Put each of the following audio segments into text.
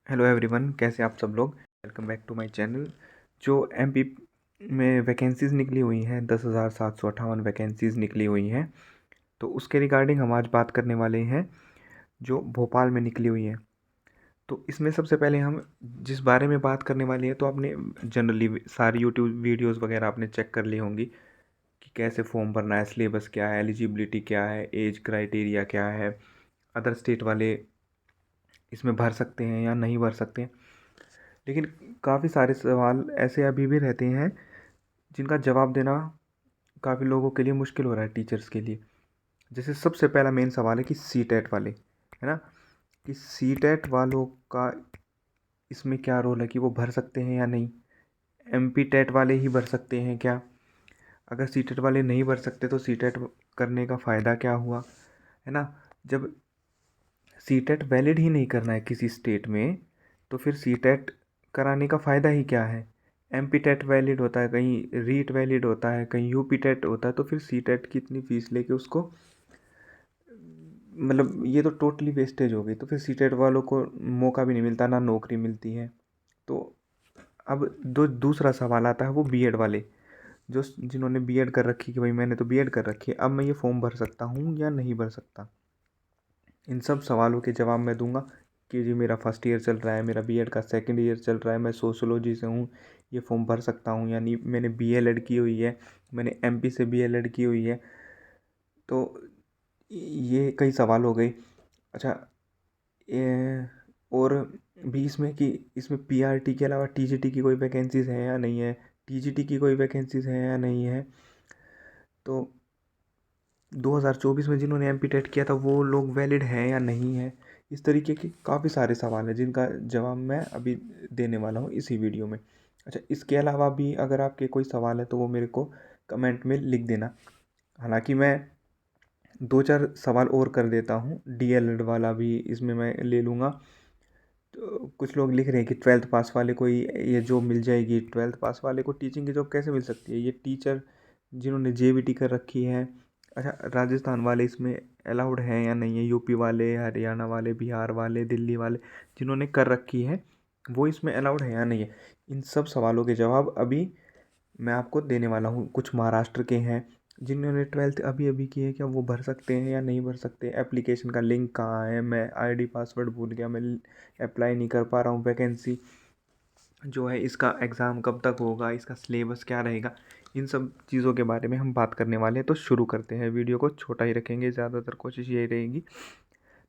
Hello everyone, कैसे आप सब लोग। Welcome back to my channel. जो एमपी में वैकेंसीज़ निकली हुई हैं 10,758 वैकेंसीज़ निकली हुई हैं, तो उसके रिगार्डिंग हम आज बात करने वाले हैं जो भोपाल में निकली हुई हैं। तो इसमें सबसे पहले हम जिस बारे में बात करने वाले हैं, तो आपने जनरली सारी यूट्यूब वीडियोस वगैरह आपने चेक कर ली होंगी कि कैसे फॉर्म भरना है, सिलेबस क्या है, एलिजिबिलिटी क्या है, एज क्राइटेरिया क्या है, अदर स्टेट वाले इसमें भर सकते हैं या नहीं भर सकते हैं। लेकिन काफ़ी सारे सवाल ऐसे अभी भी रहते हैं जिनका जवाब देना काफ़ी लोगों के लिए मुश्किल हो रहा है, टीचर्स के लिए। जैसे सबसे पहला मेन सवाल है कि सी टेट वाले, है ना, कि सी टेट वालों का इसमें क्या रोल है, कि वो भर सकते हैं या नहीं। एम पी टेट वाले ही भर सकते हैं क्या? अगर सी टेट वाले नहीं भर सकते तो सी टेट करने का फ़ायदा क्या हुआ, है ना। जब सी टेट वैलिड ही नहीं करना है किसी स्टेट में, तो फिर सी टेट कराने का फ़ायदा ही क्या है। एम पी टेट वैलिड होता है, कहीं रीट वैलिड होता है, कहीं यू पी टेट होता है, तो फिर सी टेट की इतनी फ़ीस लेके उसको, मतलब ये तो टोटली वेस्टेज हो गई। तो फिर सी टेट वालों को मौका भी नहीं मिलता, ना नौकरी मिलती है। तो अब दूसरा सवाल आता है वो बी एड वाले, जो जिन्होंने बी एड कर रखी, कि भाई मैंने तो बी एड कर रखी है, अब मैं ये फॉर्म भर सकता हूँ या नहीं भर सकता। इन सब सवालों के जवाब मैं दूंगा कि जी मेरा फर्स्ट ईयर चल रहा है, मेरा बीएड का सेकंड ईयर चल रहा है, मैं सोशोलॉजी से हूँ, ये फॉर्म भर सकता हूँ, यानी मैंने बीएलएड की हुई है, मैंने एमपी से बीएलएड की हुई है। तो ये कई सवाल हो गए। अच्छा, ये और भी इसमें कि इसमें पीआरटी के अलावा टीजीटी की कोई वैकेंसीज़ है या नहीं है, टीजीटी की कोई वैकेंसीज़ है या नहीं है। तो 2024 में जिन्होंने एमपी टेट किया था वो लोग वैलिड हैं या नहीं है। इस तरीके के काफ़ी सारे सवाल हैं जिनका जवाब मैं अभी देने वाला हूँ इसी वीडियो में। अच्छा, इसके अलावा भी अगर आपके कोई सवाल है तो वो मेरे को कमेंट में लिख देना। हालांकि मैं दो चार सवाल और कर देता हूँ, डीएलएड वाला भी इसमें मैं ले लूँगा। तो कुछ लोग लिख रहे हैं कि 12th पास वाले को ये जॉब मिल जाएगी, 12th पास वाले को टीचिंग की जॉब कैसे मिल सकती है, ये टीचर जिन्होंने जेबीटी कर रखी है। अच्छा, राजस्थान वाले इसमें अलाउड हैं या नहीं है, यूपी वाले, हरियाणा वाले, बिहार वाले, दिल्ली वाले जिन्होंने कर रखी है वो इसमें अलाउड है या नहीं है। इन सब सवालों के जवाब अभी मैं आपको देने वाला हूँ। कुछ महाराष्ट्र के हैं जिन्होंने 12th अभी अभी की है, क्या वो भर सकते हैं या नहीं भर सकते। एप्लीकेशन का लिंक कहाँ है, मैं आईडी पासवर्ड भूल गया, मैं अप्लाई नहीं कर पा रहा हूँ। वैकेंसी जो है, इसका एग्ज़ाम कब तक होगा, इसका सिलेबस क्या रहेगा, इन सब चीज़ों के बारे में हम बात करने वाले हैं। तो शुरू करते हैं, वीडियो को छोटा ही रखेंगे, ज़्यादातर कोशिश यही रहेगी।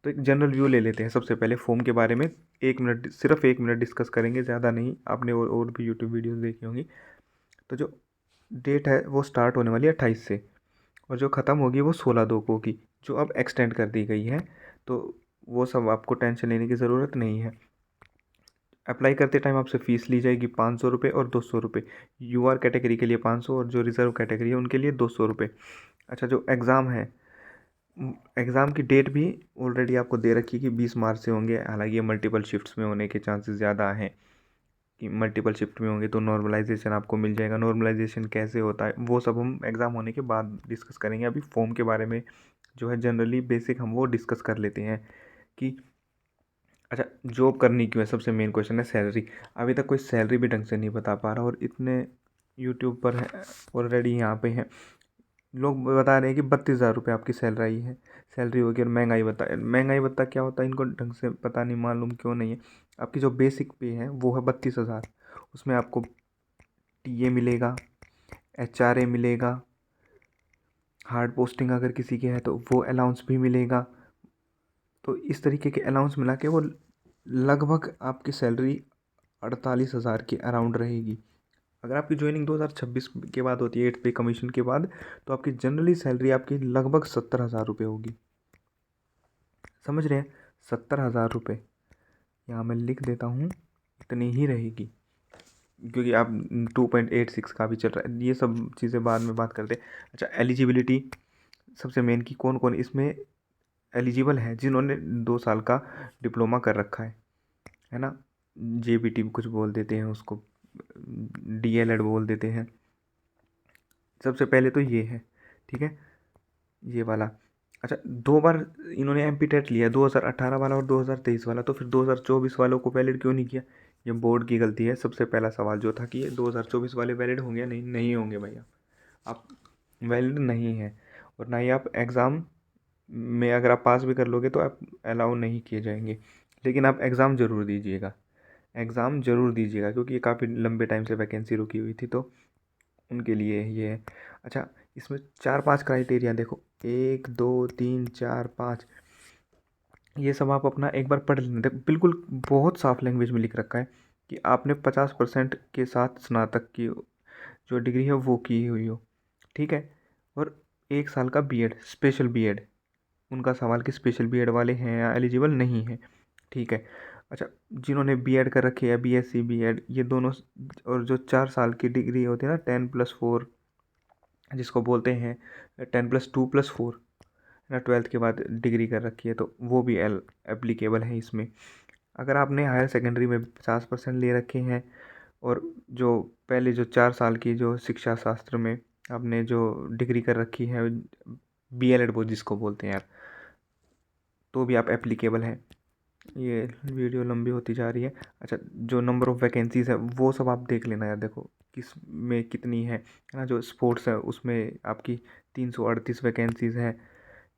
तो एक जनरल व्यू ले लेते हैं सबसे पहले फॉर्म के बारे में। 1 मिनट, सिर्फ 1 मिनट डिस्कस करेंगे, ज़्यादा नहीं। आपने और भी यूट्यूब वीडियोज़ देखी होंगी। तो जो डेट है वो स्टार्ट होने वाली है 28 से, और जो ख़त्म होगी वो 16/2 को होगी, जो अब एक्सटेंड कर दी गई है। तो वो सब आपको टेंशन लेने की ज़रूरत नहीं है। अप्लाई करते टाइम आपसे फ़ीस ली जाएगी 500 रुपये और 200 रुपये। यूआर कैटेगरी के लिए 500 और जो रिज़र्व कैटेगरी है उनके लिए 200 रुपये। अच्छा, जो एग्ज़ाम है, एग्ज़ाम की डेट भी ऑलरेडी आपको दे रखी है कि 20 मार्च से होंगे। हालांकि ये मल्टीपल शिफ्ट्स में होने के चांसेस ज़्यादा हैं, कि मल्टीपल शिफ्ट में होंगे तो नॉर्मलाइजेशन आपको मिल जाएगा। नॉर्मलाइजेशन कैसे होता है वो सब हम एग्ज़ाम होने के बाद डिस्कस करेंगे। अभी फॉर्म के बारे में जो है जनरली बेसिक हम वो डिस्कस कर लेते हैं कि अच्छा, जॉब करनी क्यों है। सबसे मेन क्वेश्चन है सैलरी। अभी तक कोई सैलरी भी ढंग से नहीं बता पा रहा, और इतने यूट्यूब पर है ऑलरेडी, यहाँ पे हैं लोग बता रहे हैं कि 32,000 रुपये आपकी सैलरी है, सैलरी होगी। और महंगाई भत्ता क्या होता है इनको ढंग से पता नहीं, मालूम क्यों नहीं है। आपकी जो बेसिक पे है वो है 32,000, उसमें आपको टीए मिलेगा, एचआरए मिलेगा, हार्ड पोस्टिंग अगर किसी के है तो वो अलाउंस भी मिलेगा। तो इस तरीके के अलाउंस मिला के वो लगभग आपकी सैलरी 48,000 के अराउंड रहेगी। अगर आपकी ज्वाइनिंग 2026 के बाद होती है, 8th पे कमीशन के बाद, तो आपकी जनरली सैलरी आपकी लगभग 70,000 रुपये होगी। समझ रहे हैं, 70,000 रुपये यहाँ मैं लिख देता हूँ, इतनी ही रहेगी। क्योंकि आप 2.86 का भी चल रहा है, ये सब चीज़ें बाद में बात करते हैं। अच्छा, एलिजिबिलिटी सबसे मेन, की कौन कौन इसमें एलिजिबल है। जिन्होंने 2 साल का डिप्लोमा कर रखा है ना, जेबीटी कुछ बोल देते हैं उसको, डीएलएड बोल देते हैं। सबसे पहले तो ये है, ठीक है, ये वाला। अच्छा, 2 बार इन्होंने एमपी टेट लिया, 2018 वाला और 2023 वाला, तो फिर 2024 वालों को वैलिड क्यों नहीं किया? ये बोर्ड की गलती है। सबसे पहला सवाल जो था कि ये 2024 वाले वैलिड होंगे? नहीं, नहीं होंगे भैया, आप वैलिड नहीं है। और ना ही आप एग्ज़ाम में अगर आप पास भी कर लोगे तो आप अलाउ नहीं किए जाएंगे। लेकिन आप एग्ज़ाम ज़रूर दीजिएगा, एग्ज़ाम ज़रूर दीजिएगा, क्योंकि ये काफ़ी लंबे टाइम से वैकेंसी रुकी हुई थी, तो उनके लिए ये है। अच्छा, इसमें 4-5 क्राइटेरिया देखो, 1 2 3 4 5, ये सब आप अपना एक बार पढ़ लेना। देखो बिल्कुल बहुत साफ लैंग्वेज में लिख रखा है कि आपने 50% के साथ स्नातक की जो डिग्री है वो की हुई हो, ठीक है। और 1 साल का बीएड, स्पेशल बीएड, उनका सवाल कि स्पेशल बीएड वाले हैं या एलिजिबल नहीं है, ठीक है। अच्छा, जिन्होंने बीएड कर रखी है, बीएससी बीएड, ये दोनों और जो 4 साल की डिग्री होती है ना, 10+4 जिसको बोलते हैं, 10+2+4 ना, 12th के बाद डिग्री कर रखी है, तो वो भी एप्लीकेबल है इसमें। अगर आपने हायर सेकेंडरी में 50% ले रखे हैं और जो पहले जो 4 साल की जो शिक्षा शास्त्र में आपने जो डिग्री कर रखी है, बीएलएड वो जिसको बोलते हैं यार, तो भी आप एप्लीकेबल हैं। ये वीडियो लंबी होती जा रही है। अच्छा, जो नंबर ऑफ़ वैकेंसीज़ है वो सब आप देख लेना यार, देखो किस में कितनी है ना। जो स्पोर्ट्स है उसमें आपकी 338 वैकेंसीज़ हैं,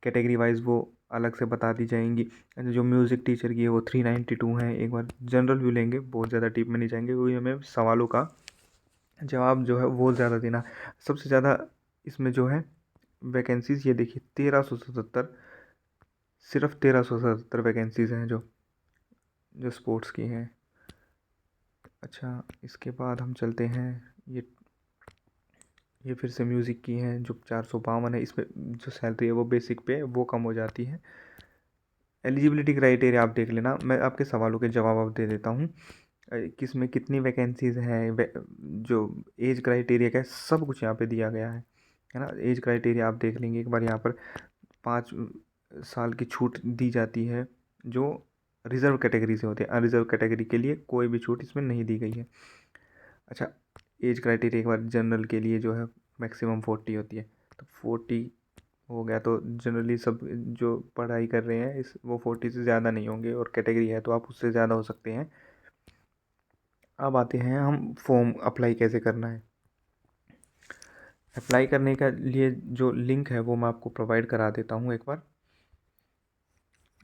कैटेगरी वाइज वो अलग से बता दी जाएंगी। जो म्यूज़िक टीचर की है वो 392 है। एक बार जनरल व्यू लेंगे, बहुत ज़्यादा डीप में नहीं जाएंगे, क्योंकि हमें सवालों का जवाब जो है वो ज़्यादा देना। सबसे ज़्यादा इसमें जो है वैकेंसीज़, ये देखिए 1377, सिर्फ 1377 वैकेंसीज़ हैं जो जो स्पोर्ट्स की हैं। अच्छा, इसके बाद हम चलते हैं, ये फिर से म्यूज़िक की हैं जो 452 है। इसमें जो सैलरी है वो बेसिक पे वो कम हो जाती है। एलिजिबिलिटी क्राइटेरिया आप देख लेना, मैं आपके सवालों के जवाब अब दे देता हूँ। किस में कितनी वैकेंसीज़ हैं, जो एज क्राइटेरिया का है, सब कुछ यहाँ पे दिया गया है ना। एज क्राइटेरिया आप देख लेंगे एक बार। यहाँ पर 5 साल की छूट दी जाती है जो रिज़र्व कैटेगरी से होते हैं। अनरिज़र्व कैटेगरी के लिए कोई भी छूट इसमें नहीं दी गई है। अच्छा, एज क्राइटेरिया एक बार जनरल के लिए जो है मैक्सिमम 40 होती है, तो 40 हो गया, तो जनरली सब जो पढ़ाई कर रहे हैं इस वो 40 से ज़्यादा नहीं होंगे, और कैटेगरी है तो आप उससे ज़्यादा हो सकते हैं। अब आते हैं हम फॉर्म अप्लाई कैसे करना है। अप्लाई करने का लिए जो लिंक है वो मैं आपको प्रोवाइड करा देता हूँ एक बार,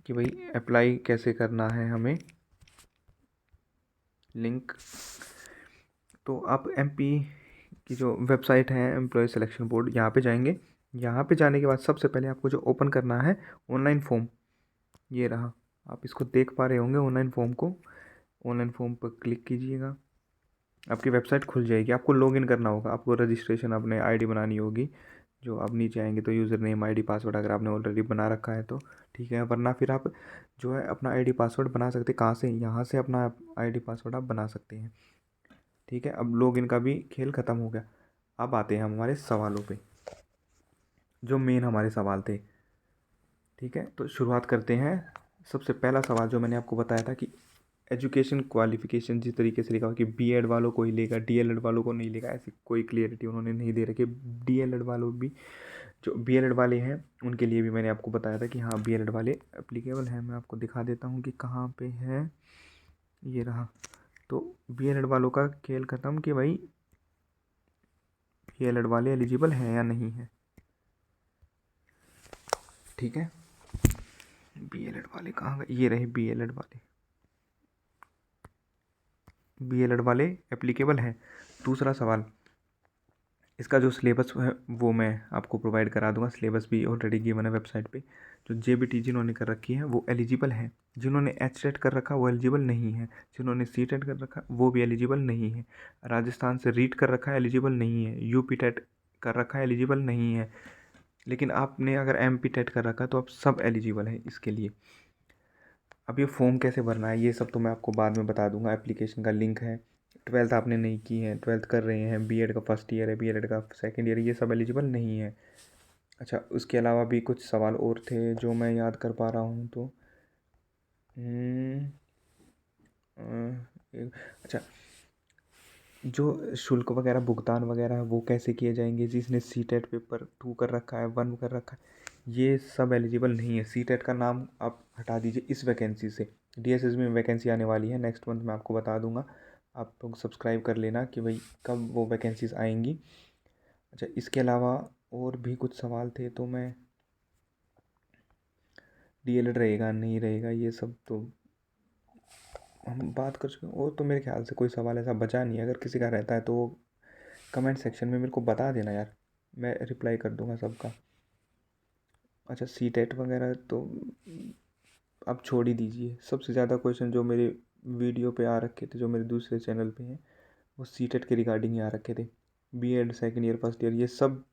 कि भाई अप्लाई कैसे करना है हमें। लिंक, तो आप एमपी की जो वेबसाइट है एम्प्लॉय सिलेक्शन बोर्ड, यहाँ पे जाएंगे। यहाँ पे जाने के बाद सबसे पहले आपको जो ओपन करना है ऑनलाइन फॉर्म, ये रहा, आप इसको देख पा रहे होंगे ऑनलाइन फॉर्म को। ऑनलाइन फॉर्म पर क्लिक कीजिएगा, आपकी वेबसाइट खुल जाएगी। आपको लॉगिन करना होगा, आपको रजिस्ट्रेशन अपने आईडी बनानी होगी। जो आप नीचे आएंगे तो यूज़र नेम आईडी पासवर्ड अगर आपने ऑलरेडी बना रखा है तो ठीक है, वरना फिर आप जो है अपना आईडी पासवर्ड बना सकते हैं। कहाँ से? यहाँ से अपना आईडी पासवर्ड आप बना सकते हैं, ठीक है। अब लॉगिन का भी खेल ख़त्म हो गया। अब आते हैं हमारे सवालों पे, जो मेन हमारे सवाल थे, ठीक है। तो शुरुआत करते हैं। सबसे पहला सवाल जो मैंने आपको बताया था कि एजुकेशन क्वालिफिकेशन जिस तरीके से लिखा हो कि बीएड वालों को ही लेगा, डीएलएड वालों को नहीं लेगा, ऐसी कोई क्लियरिटी उन्होंने नहीं दे रखी। डीएलएड वालों भी, जो बीएलएड वाले हैं उनके लिए भी मैंने आपको बताया था कि हाँ बीएलएड वाले एप्लीकेबल हैं। मैं आपको दिखा देता हूँ कि कहाँ पे है, ये रहा। तो बीएलएड वालों का खेल ख़त्म कि भाई बीएलएड वाले एलिजिबल हैं या नहीं है, ठीक है। बीएलएड वाले कहाँ गए? ये रहे बीएलएड वाले, बीएलएड वाले एप्लीकेबल हैं। दूसरा सवाल, इसका जो सिलेबस है वो मैं आपको प्रोवाइड करा दूंगा। सिलेबस भी ऑलरेडी गिवन है वेबसाइट पे। जो जेबीटी जिन्होंने कर रखी है वो एलिजिबल है, जिन्होंने एचटेट कर रखा वो एलिजिबल नहीं है, जिन्होंने सीटेट कर रखा वो भी एलिजिबल नहीं है, राजस्थान से रीट कर रखा है एलिजिबल नहीं है, यूपी टेट कर रखा है एलिजिबल नहीं है। लेकिन आपने अगर एमपी टेट कर रखा है तो आप सब एलिजिबल हैं इसके लिए। अब ये फॉर्म कैसे भरना है ये सब तो मैं आपको बाद में बता दूंगा। एप्लीकेशन का लिंक है। 12th आपने नहीं की है, 12th कर रहे हैं, बीएड का फर्स्ट ईयर है, बीएड का सेकंड ईयर, ये सब एलिजिबल नहीं है। अच्छा, उसके अलावा भी कुछ सवाल और थे जो मैं याद कर पा रहा हूँ, तो अच्छा, जो शुल्क वगैरह भुगतान वगैरह है वो कैसे किए जाएंगे? जिसने सीटेट पेपर 2 कर रखा है, 1 कर रखा है, ये सब एलिजिबल नहीं है। सीटेट का नाम आप हटा दीजिए इस वैकेंसी से। डीएसएसबी में वैकेंसी आने वाली है नेक्स्ट मंथ, मैं आपको बता दूंगा। आप लोग सब्सक्राइब कर लेना कि भाई कब वो वैकेंसीज आएंगी। अच्छा, इसके अलावा और भी कुछ सवाल थे तो मैं, डीएलएड रहेगा नहीं रहेगा ये सब तो हम बात कर चुके हैं। और तो मेरे ख्याल से कोई सवाल ऐसा बचा नहीं है। अगर किसी का रहता है तो वो कमेंट सेक्शन में मेरे को बता देना यार, मैं रिप्लाई कर दूंगा सबका। अच्छा, सीटेट वगैरह तो आप छोड़ ही दीजिए। सबसे ज़्यादा क्वेश्चन जो मेरे वीडियो पे आ रखे थे, जो मेरे दूसरे चैनल पे हैं, वो सीटेट के रिगार्डिंग ही आ रखे थे। BEd second year first year ये सब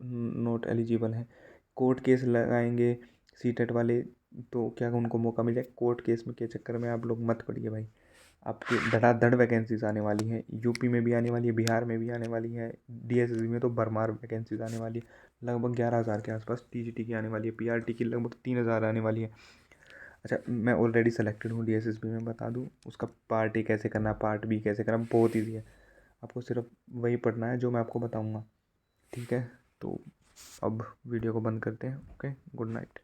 नॉट एलिजिबल हैं। कोर्ट केस लगाएंगे सीटेट वाले तो क्या उनको मौका मिल जाए? कोर्ट केस में के चक्कर में आप लोग मत पड़िए भाई। आपकी धड़ाधड़ वैकेंसीज आने वाली हैं, यूपी में भी आने वाली है, बिहार में भी आने वाली है, डीएसएसबी में तो भरमार वैकेंसीज आने वाली है। लगभग 11,000 के आसपास टीजीटी की आने वाली है, पीआरटी की लगभग 3,000 आने वाली है। अच्छा, मैं ऑलरेडी सेलेक्टेड हूँ डीएसएसबी में, बता दूँ उसका पार्ट ए कैसे करना है, पार्ट बी कैसे करना है, बहुत ईजी है। आपको सिर्फ वही पढ़ना है जो मैं आपको बताऊँगा। ठीक है, तो अब वीडियो को बंद करते हैं। Okay, good night.